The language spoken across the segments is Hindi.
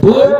2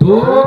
2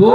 2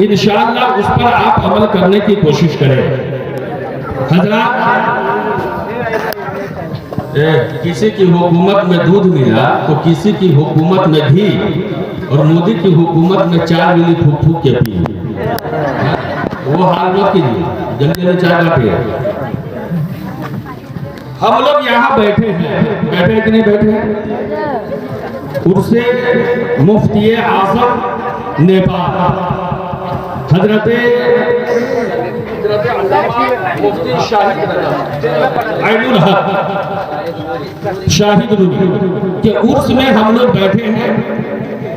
इंशाअल्लाह उस पर आप अमल करने की कोशिश करें। हजरात, किसी की हुकूमत में दूध मिला तो किसी की हुकूमत में घी, और मोदी की हुकूमत में चाय मिली फूक फूक के पी। वो हाल मत कीजिए, जल्दी जल्दी चाय बांटिए। हम लोग यहाँ बैठे हैं, बैठे कि नहीं बैठे हैं? उर्से मुफ्ती आजम नेपाल हजरत मुफ्ती शाहिद रूमी के उर्स में हम लोग बैठे हैं।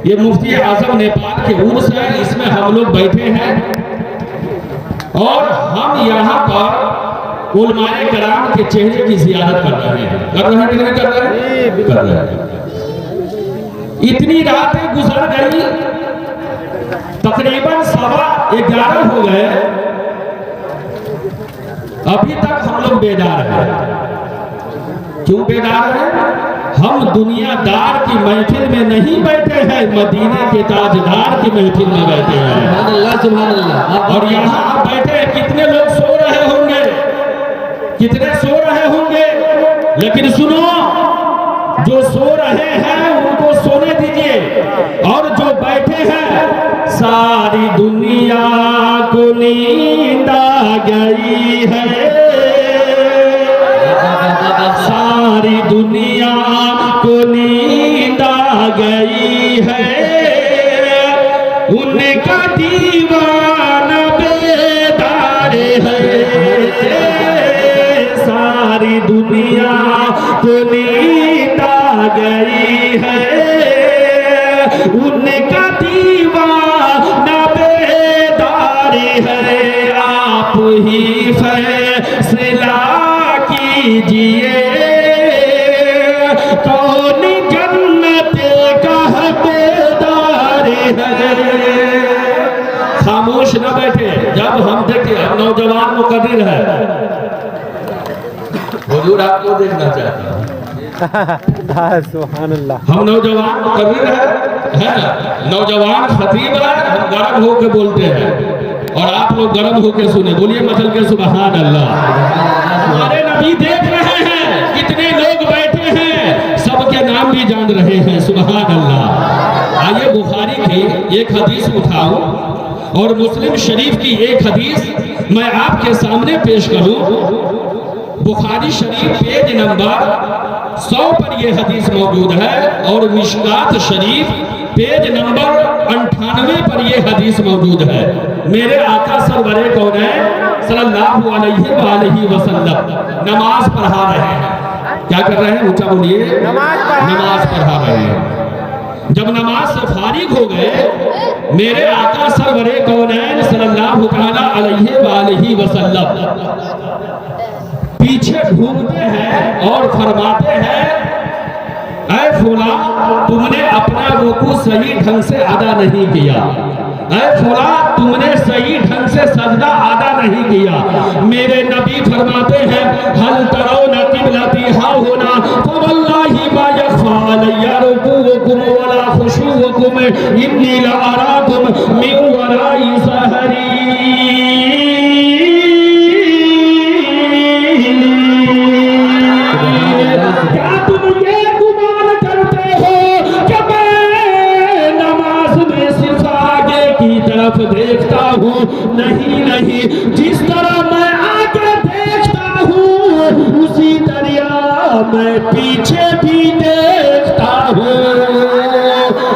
ये मुफ्ती आजम नेपाल के उर्स है, इसमें हम लोग बैठे हैं और हम यहाँ पर उलमाए कराम के चेहरे की जियारत कर रहे हैं। कर रहे हैं कि नहीं कर रहे हैं? कर रहे हैं। इतनी रातें गुजर गई, तकरीबन 11:15 हो गए, अभी तक हम लोग बेदार हैं। क्यों बेदार हैं? हम दुनियादार की महफिल में नहीं बैठे हैं, मदीने के ताजदार की महफिल में बैठे हैं। अल्लाह सुभान अल्लाह। और यहाँ आप बैठे हैं, कितने लोग सो रहे होंगे, कितने सो रहे होंगे, लेकिन सुनो, जो सो रहे हैं उनको सोने दीजिए, और जो बैठे हैं, सारी दुनिया को नींद आ गई है, सारी दुनिया को नींद आ गई है, उनका दीवाना बेदार है, सारी दुनिया को नींद आ गई है, उनका दीवाना बेदार है, आप ही फैसला कीजिए, कौन जन्नत का हकदार है। खामोश न बैठे, जब हम देखिए हम नौजवान मुकर्रिर है, हुजूर आपको देखना चाहते हैं। सुभान अल्लाह। हम नौजवान मुकर्रिर है ना, नौजवान खतीब है, हम गर्म होकर बोलते हैं और आप लोग गर्म होकर सुने। बोलिए मसल के सुभान अल्लाह। हमारे नबी देख रहे हैं, कितने लोग बैठे हैं, सबके नाम भी जान रहे हैं। सुभान अल्लाह। आइए बुखारी की एक हदीस उठाओ और मुस्लिम शरीफ की एक हदीस मैं आपके सामने पेश करूं। बुखारी शरीफ पेज नंबर 100 पर यह हदीस मौजूद है और मिशकात शरीफ पेज नंबर 98 पर यह हदीस मौजूद है। मेरे आका सरवरे कौनैन सल्लल्लाहु अलैहि वसल्लम नमाज पढ़ा रहे हैं। क्या कर रहे हैं? ऊंचा बोलिए। नमाज पढ़ा रहे हैं। जब नमाज से फारिग हो गए, मेरे आका सरवरे कौनैन सल्लल्लाहु अलैहि वसल्लम पीछे घूमते हैं और फरमाते हैं, ऐ फुला, तुमने अपना रुकू सही ढंग से अदा नहीं किया, ऐ फुला, तुमने सही ढंग से सजदा अदा नहीं किया। मेरे नबी फरमाते हैं, हल तरौना क़िबलती हाहुना फवल्लाहि मा यख़फ़ा अलैया रुकूकुम वला खुशूकुम इन्नी लअराकुम मिन वराई सहरी। देखता हूँ, नहीं नहीं, जिस तरह मैं आगे देखता हूँ उसी तरह मैं पीछे भी देखता हूँ।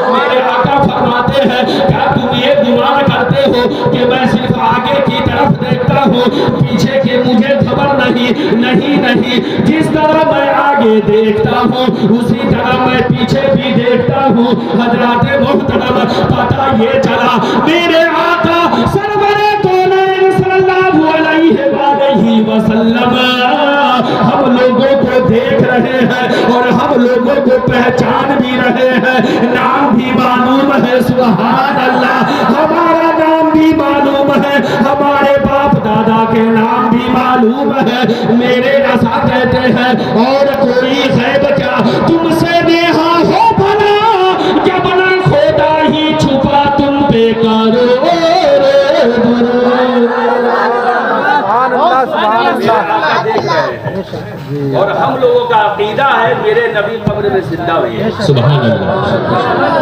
मेरे आका फरमाते हैं, क्या तुम ये गुमान करते हो कि मैं सिर्फ आगे की तरफ देखता हूँ, पीछे की मुझे खबर नहीं? नहीं नहीं, जिस तरह मैं आगे देखता हूँ उसी तरह मैं पीछे भी देखता हूँ। हजरात मोहतरम, पता ये चला मेरे आका सरवरे कौनैन सल्लल्लाहु अलैहि वसल्लम हम लोगों को देख रहे हैं और हम लोगों को पहचान भी रहे हैं, नाम भी मालूम है। सुभान अल्लाह। हमारा नाम भी मालूम है, हमारे बाप दादा के नाम भी मालूम है। मेरे रसा कहते हैं, और कोई गैब क्या तुमसे नेहा हो भला, जब ना खोदा ही छुपा तुम पे करो रे। और हम लोगों का अकीदा है मेरे नबी कब्र में जिंदा हुए हैं। सुभान अल्लाह।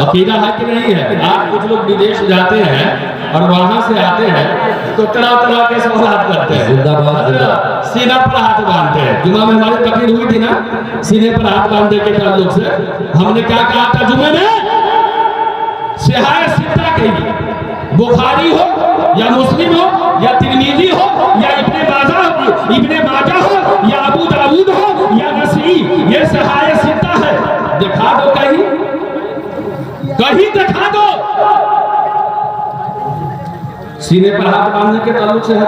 अकीदा है कि नहीं है? आप कुछ लोग विदेश जाते हैं और वहां से आते हैं तो तरह तरह के सवाल करते हैं, सीना पर हाथ बांधते हैं। जुमा में हमारी तकरीर हुई थी ना, सीने पर हाथ बांधने के ताल्लुक से हमने क्या कहा था जुमे में? सिहाए सिद्धा कही, बुखारी हो या मुस्लिम हो या तिरमिजी हो या इब्ने माजा हो या अबू दाऊद हो या नसी, ये सिहाए सिद्धा है। दिखा दो कहीं दिखा दो। सीने पर हाथ बांधने के ताल्लुक से है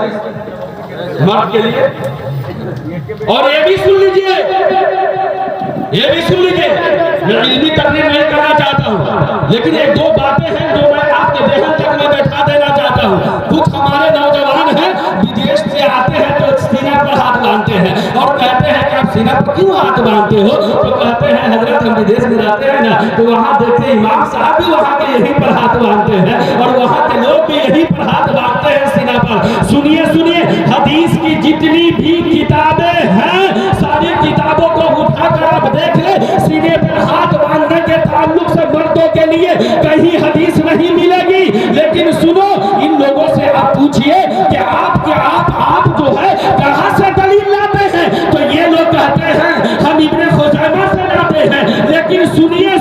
मर्द के लिए। और ये भी सुन लीजिए, मैं इल्मी तकरीर नहीं करना चाहता हूँ, लेकिन एक दो बातें हैं जो मैं आपके देहन तक में बैठा देना चाहता हूँ। कुछ हमारे नौजवान हैं विदेश से आते हैं तो सीना पर हाथ बांधते हैं और कहते हैं कि आप सीना पर क्यों हाथ बांधते हो? तो कहते हैं हजरत हम विदेश में रहते हैं ना, तो वहाँ देखते इमाम साहब भी वहाँ के यहीं पर हाथ बांधते हैं और वहाँ के लोग भी यहीं पर हाथ बांधते हैं सीना पर। सुनिए, हदीस की जितनी भी किताबें हैं सारी किताबों को उठाकर आप देख ले, सीने पर हाथ बांधने के ताल्लुक से मर्दों के लिए कहीं हदीस नहीं मिलेगी। लेकिन सुनो, इन लोगों से आप पूछिए कि आप जो है कहां से दलील लाते हैं? तो ये लोग कहते हैं हम इब्ने खुज़ैमा से लाते हैं। लेकिन सुनिए,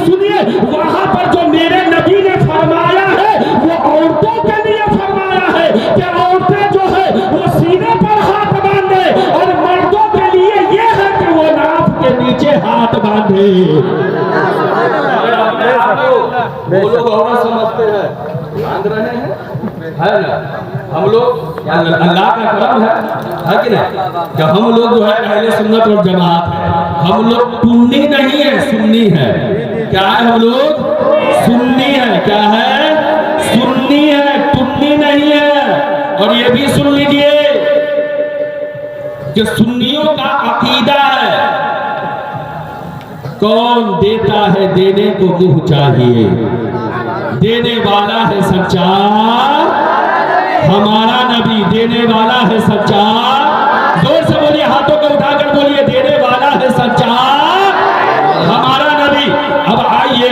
वहां पर जो मेरे नबी ने फरमाया है वो औरतों के लिए फरमाया है कि औरतें जो है वो सीने पर हाथ बांधे, और मर्दों के लिए ये है कि वो नाक के नीचे हाथ बांधे। वो लोग और समझते हैं, बांध रहे हैं, है ना? हम लोग अल्लाह का करम है कि नहीं? कि हम लोग जो है अहले सुन्नत और जमात है। हम लोग सुन्नी नहीं है, सुन्नी है। क्या है? हम लोग सुन्नी है। क्या है? सुन्नी है, टुन्नी नहीं है। और ये भी सुन लीजिए कि सुन्नियों का अकीदा है कौन देता है देने को मुंह चाहिए, देने वाला है सच्चा हमारा नबी, देने वाला है सच्चा। जोर से बोलिए, हाथों को उठाकर बोलिए, देने वाला है सच्चा हमारा नबी। अब आइए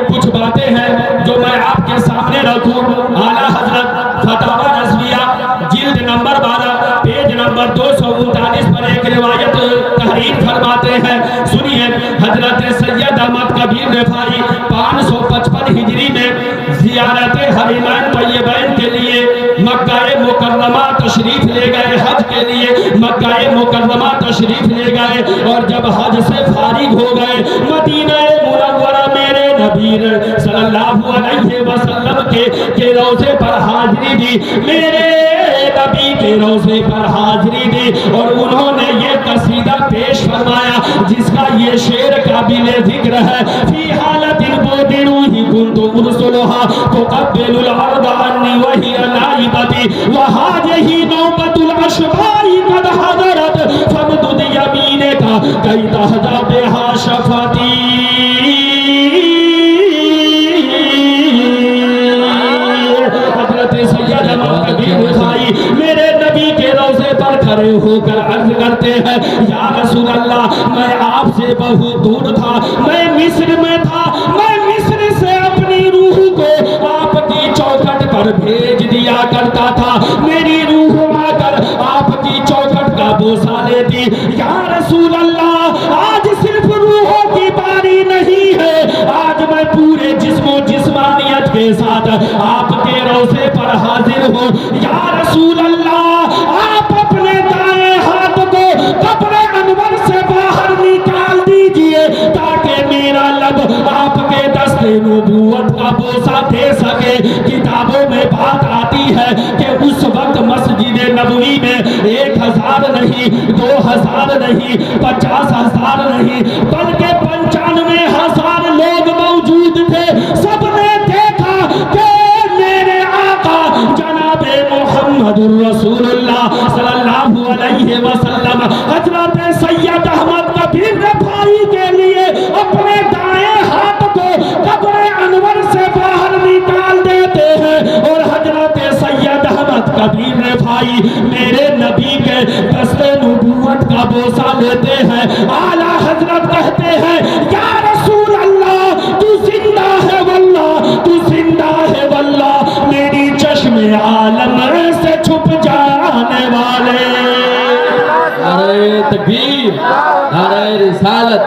कुछ बातें हैं जो मैं आपके सामने रखूं। आला हजरत फतवा रज़विया जिल्द नंबर 12 पेज नंबर 239 पर एक रिवायत तहरीर फरमाते हैं। सुनिए, हजरत सैयद अहमद कबीर रिफाई 555 हिजरी में ज़ियारत हरीमैन तैयबैन के लिए मक्का-ए मुकर्रमा तशरीफ ले गए, हज के लिए मक्का-ए मुकर्रमा तशरीफ ले गए। और जब हज से फारिग हो गए, मदीना-ए मुनव्वरा मेरे नबी सल्लल्लाहु अलैहि वसल्लम के रोज़े पर हाजिरी दी, मेरे नबी के रोज़े पर हाजिरी दी। और उन्होंने ये कसीदा पेश फरमाया जिसका ये शेर काबिल जिक्र है। फी हालतिन बोदिनु ही कुंतु उरसुलहा तुक़ब्बिलुल अर्द अन्नी व हिया नाइबती व हाज़िही नौबतुल अशबाई कद हज़रत फमदुद यमीनका कई तहजा बिहा शफ़ती। मेरे नबी के रोज़े पर खड़े होकर अर्ज करते हैं, या रसूल अल्लाह, मैं आपसे बहुत दूर था, मैं मिस्र में था, मैं मिस्र से अपनी रूह को आपकी चौखट पर भेज दिया करता था। मेरी रूह आकर आपकी चौखट का बोसा लेती। या रसूल अल्लाह, आज सिर्फ रूहों की बारी नहीं है, आज मैं पूरे जिस्मानियत के साथ आपके रोज़े पर हाजिर हूँ। या रसूल अल्लाह, आप अपने दाएं हाथ को कब्र अनवर से बाहर निकाल दीजिए ताकि मेरा लब आपके दस्ते नबूवत का बोसा दे सके। किताबों में बात आती है कि उस वक्त मस्जिद नबवी में 1000 नहीं, 2000 नहीं, 50,000 नहीं, बल्कि 95,000 लोग मौजूद थे। सबने देखा कि मेरे आका जनाबे मुहम्मदुर रसूलुल्लाह सल्लल्लाहु अलैहि वसल्लम हजरत सैयद अहमद कबीर रिफाई के लिए अपने दाएं हाथ को कब्र अनवर से बाहर निकाल देते हैं और हजरत सैयद अहमद भाई मेरे नबी के दस्ते नबूवत का बोसा लेते हैं। आला हजरत कहते हैं या रसूल अल्लाह तू जिंदा है वल्लाह, तू जिंदा है वल्लाह, मेरी चश्मे आलम से छुप जाने वाले। नारे तकबीर, नारे रिसालत,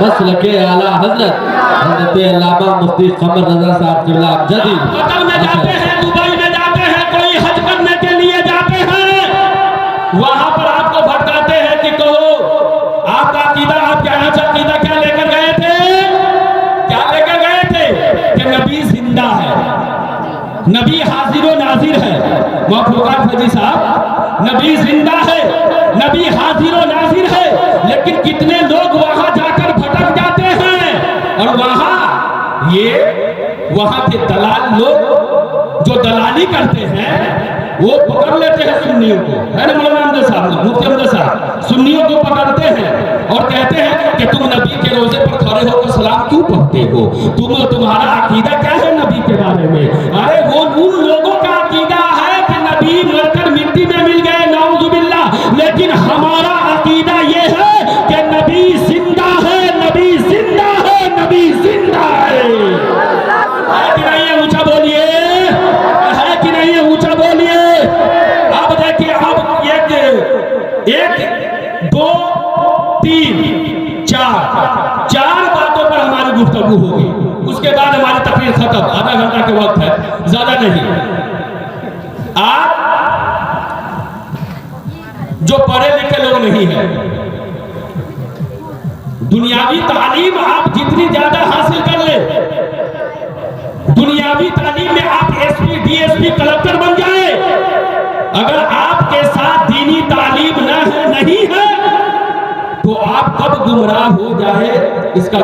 मसलके आला हजरत हजरत अल्लामा मुफ्ती कमर रजा साहब किबला जदी। कतर में जाते हैं, दुबई में जाते हैं, कोई हज करने के लिए जाते हैं, वहां पर आपको भटकाते हैं कि कहो आपका अकीदा, आप यहाँ से अकीदा क्या लेकर गए थे, क्या लेकर गए थे कि नबी जिंदा है, नबी हाजिर व नाजिर है। मौफूकात फजी साहब, नबी जिंदा है, नबी हाजिर व नाजिर है, लेकिन कितने लोग वहां जाकर भटक जाते हैं और वहां के दलाल लोग जो दलाली करते हैं वो पकड़ लेते हैं सुन्नियों को, है ना मौलाना अहमद साहब, मुफ्ती अहमद साहब, सुन्नियों को पकड़ते हैं और कहते हैं कि तुम नबी के रोजे पर खड़े होकर सलाम क्यों पढ़ते हो, तुम्हारा अकीदा क्या है नबी के बारे में। अरे वो उन लोगों का अकीदा है कि नबी मरकर मिट्टी में मिल गए, नाउजुबिल्लाह, लेकिन हमारा अकीदा ये है कि नबी जिंदा है, नबी जिंदा है, नबी जिंदा है कि नहीं है? ऊंचा बोलिए, है कि नहीं है? ऊंचा बोलिए। अब देखिए, अब एक दो तीन चार बातों पर हमारी गुफ्तगू होगी, उसके बाद हमारी तकरीर खत्म, आधा घंटा के वक्त है, ज्यादा नहीं। आप जो पढ़े लिखे लोग नहीं है, दुनियावी तालीम आप जितनी ज्यादा हासिल कर ले, दुनियावी तालीम में आप एसपी, डीएसपी, कलेक्टर बन जाए, अगर आपके साथ दीनी तालीम नहीं है तो आप कब गुमराह हो जाए इसका